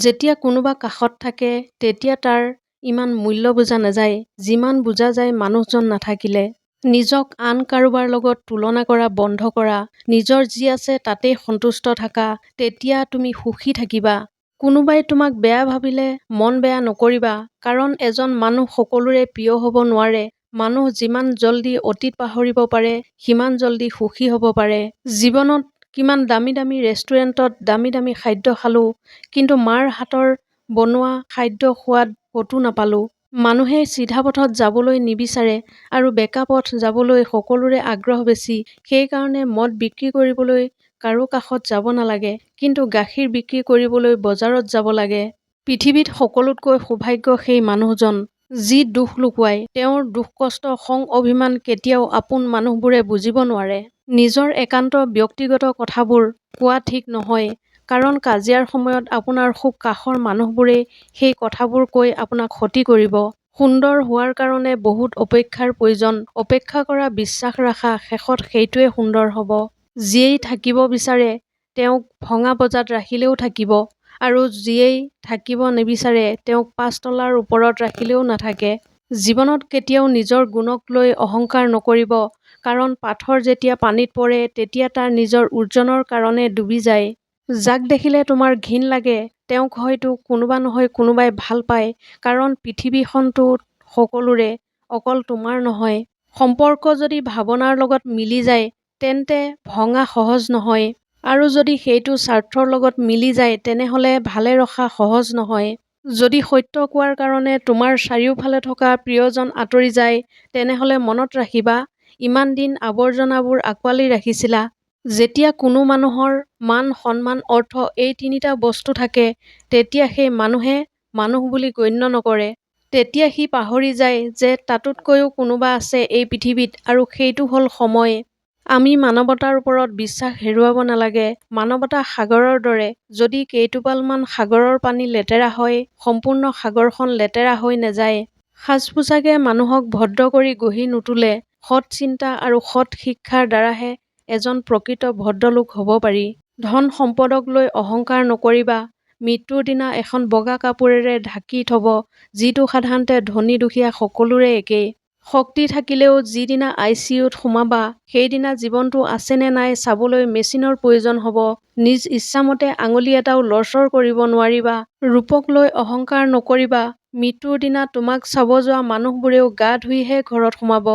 যেতিয়া কোনোবা কাষত থাকে তেতিয়া তাৰ ইমান মূল্য বুজা নাযায় যিমান বুজা যায় মানুহজন নাথাকিলে। নিজক আন কাৰোবাৰ লগত তুলনা কৰা বন্ধ কৰা, নিজৰ যি আছে তাতেই সন্তুষ্ট থাকা, তেতিয়া তুমি সুখী থাকিবা। কোনোবাই তোমাক বেয়া ভাবিলে মন বেয়া নকৰিবা, কাৰণ এজন মানুহ সকলোৰে প্ৰিয় হ'ব নোৱাৰে। মানুহ যিমান জল্দি অতীত পাহৰিব পাৰে সিমান জল্দি সুখী হ'ব পাৰে। জীৱনত কিমান দামী দামী ৰেষ্টুৰেণ্টত দামী দামী খাদ্য খালোঁ, কিন্তু মাৰ হাতৰ বনোৱা খাদ্য সোৱাদ ক'তো নাপালোঁ। মানুহে চিধা পথত যাবলৈ নিবিচাৰে আৰু বেকা পথ যাবলৈ সকলোৰে আগ্ৰহ বেছি। সেইকাৰণে মদ বিক্ৰী কৰিবলৈ কাৰো কাষত যাব নালাগে, কিন্তু গাখীৰ বিক্ৰী কৰিবলৈ বজাৰত যাব লাগে। পৃথিৱীত সকলোতকৈ সৌভাগ্য সেই মানুহজন যি দুখ লুকুৱাই। তেওঁৰ দুখ কষ্ট খং অভিমান কেতিয়াও আপোন মানুহবোৰে বুজিব নোৱাৰে। নিজৰ একান্ত ব্যক্তিগত কথাবোৰ কোৱা ঠিক নহয়, কাৰণ কাজিয়াৰ সময়ত আপোনাৰ খুব কাষৰ মানুহবোৰেই সেই কথাবোৰ কৈ আপোনাক ক্ষতি কৰিব। সুন্দৰ হোৱাৰ কাৰণে বহুত অপেক্ষাৰ প্ৰয়োজন। অপেক্ষা কৰা, বিশ্বাস ৰাখা, শেষত সেইটোৱে সুন্দৰ হ'ব। যিয়েই থাকিব বিচাৰে তেওঁক ভঙা বজাত ৰাখিলেও থাকিব, আৰু যিয়েই থাকিব নিবিচাৰে তেওঁক ৫ তলাৰ ওপৰত ৰাখিলেও নাথাকে। জীৱনত কেতিয়াও নিজৰ গুণক লৈ অহংকাৰ নকৰিব, কাৰণ পাথৰ যেতিয়া পানীত পৰে তেতিয়া তাৰ নিজৰ ওজনৰ কাৰণে ডুবি যায়। যাক দেখিলে তোমাৰ ঘিণ লাগে তেওঁক হয়তো কোনোবা নহয় কোনোবাই ভাল পায়, কাৰণ পৃথিৱীখনটো সকলোৰে, অকল তোমাৰ নহয়। সম্পৰ্ক যদি ভাৱনাৰ লগত মিলি যায় তেন্তে ভঙা সহজ নহয়, আৰু যদি সেইটো স্বাৰ্থৰ লগত মিলি যায় তেনেহ'লে ভালে ৰখা সহজ নহয়। যদি সত্য কোৱাৰ কাৰণে তোমাৰ চাৰিওফালে থকা প্ৰিয়জন আঁতৰি যায় তেনেহ'লে মনত ৰাখিবা, ইমান দিন আৱৰ্জনাবোৰ আঁকোৱালি ৰাখিছিলা। যেতিয়া কোনো মানুহৰ মান, সন্মান, অৰ্থ এই তিনিটা বস্তু থাকে তেতিয়া সেই মানুহে মানুহ বুলি গণ্য নকৰে। তেতিয়া সি পাহৰি যায় যে তাতোতকৈও কোনোবা আছে এই পৃথিৱীত, আৰু সেইটো হ'ল সময়। আমি মানৱতাৰ ওপৰত বিশ্বাস হেৰুৱাব নালাগে। মানৱতা সাগৰৰ দৰে, যদি কেইটোপালমান সাগৰৰ পানী লেতেৰা হয় সম্পূৰ্ণ সাগৰখন লেতেৰা হৈ নাযায়। সাজ-পোছাকে মানুহক ভদ্ৰ কৰি গঢ়ি নুতুলে, সৎ চিন্তা আৰু সৎ শিক্ষাৰ দ্বাৰাহে এজন প্ৰকৃত ভদ্ৰলোক হ'ব পাৰি। ধন সম্পদক লৈ অহংকাৰ নকৰিবা। মৃত্যুৰ দিনা এখন বগা কাপোৰেৰে ঢাকি থব, যিটো সাধাৰণতে ধনী দুখীয়া সকলোৰে একেই। শক্তি থাকিলেও যিদিনা ICUত সোমাবা সেইদিনা জীৱনটো আছে নে নাই চাবলৈ মেচিনৰ প্ৰয়োজন হ'ব। নিজ ইচ্ছামতে আঙুলি এটাও লৰচৰ কৰিব নোৱাৰিবা। ৰূপক লৈ অহংকাৰ নকৰিবা। মৃত্যুৰ দিনা তোমাক চাব যোৱা মানুহবোৰেও গা ধুইহে ঘৰত সোমাব।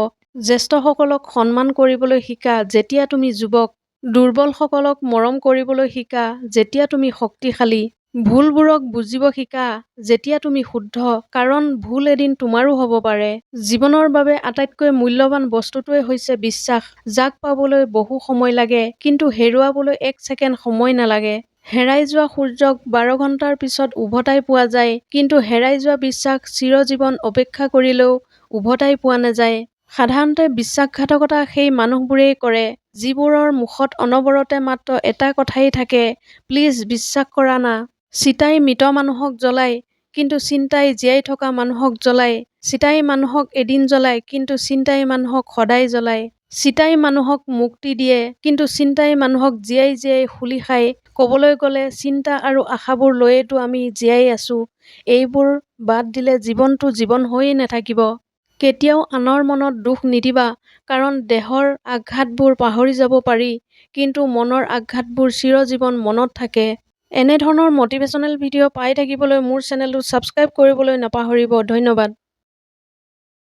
জ্যেষ্ঠসকলক সন্মান কৰিবলৈ শিকা যেতিয়া তুমি যুৱক। দুৰ্বলসকলক মৰম কৰিবলৈ শিকা যেতিয়া তুমি শক্তিশালী। ভুলবোৰক বুজিব শিকা যেতিয়া তুমি শুদ্ধ, কাৰণ ভুল এদিন তোমাৰো হ'ব পাৰে। জীৱনৰ বাবে আটাইতকৈ মূল্যৱান বস্তুটোৱে হৈছে বিশ্বাস, যাক পাবলৈ বহু সময় লাগে কিন্তু হেৰুৱাবলৈ ১ ছেকেণ্ড সময় নালাগে। হেৰাই যোৱা সূৰ্যক ১২ ঘণ্টাৰ পিছত উভতাই পোৱা যায়, কিন্তু হেৰাই যোৱা বিশ্বাস চিৰজীৱন অপেক্ষা কৰিলেও উভতাই পোৱা নাযায়। সাধাৰণতে বিশ্বাসঘাতকতা সেই মানুহবোৰেই কৰে যিবোৰৰ মুখত অনবৰতে মাত্ৰ এটা কথাই থাকে, প্লিজ বিশ্বাস কৰা না। চিতাই মৃত মানুহক জ্বলায়, কিন্তু চিন্তাই জীয়াই থকা মানুহক জ্বলায়। চিতাই মানুহক এদিন জ্বলায়, কিন্তু চিন্তাই মানুহক সদায় জ্বলায়। চিতাই মানুহক মুক্তি দিয়ে, কিন্তু চিন্তাই মানুহক জীয়াই জীয়াই খুলি খায়। ক'বলৈ গ'লে চিন্তা আৰু আশাবোৰ লৈয়েতো আমি জীয়াই আছোঁ। এইবোৰ বাদ দিলে জীৱনটো জীৱন হৈয়ে নাথাকিব। কেতিয়াও আনৰ মনত দুখ নিদিবা, কাৰণ দেহৰ আঘাতবোৰ পাহৰি যাব পাৰি, কিন্তু মনৰ আঘাতবোৰ চিৰজীৱন মনত থাকে। এনেধৰণৰ মটিভেশ্যনেল ভিডিঅ' পাই থাকিবলৈ মোৰ চেনেলটো ছাবস্ক্ৰাইব কৰিবলৈ নাপাহৰিব। ধন্যবাদ।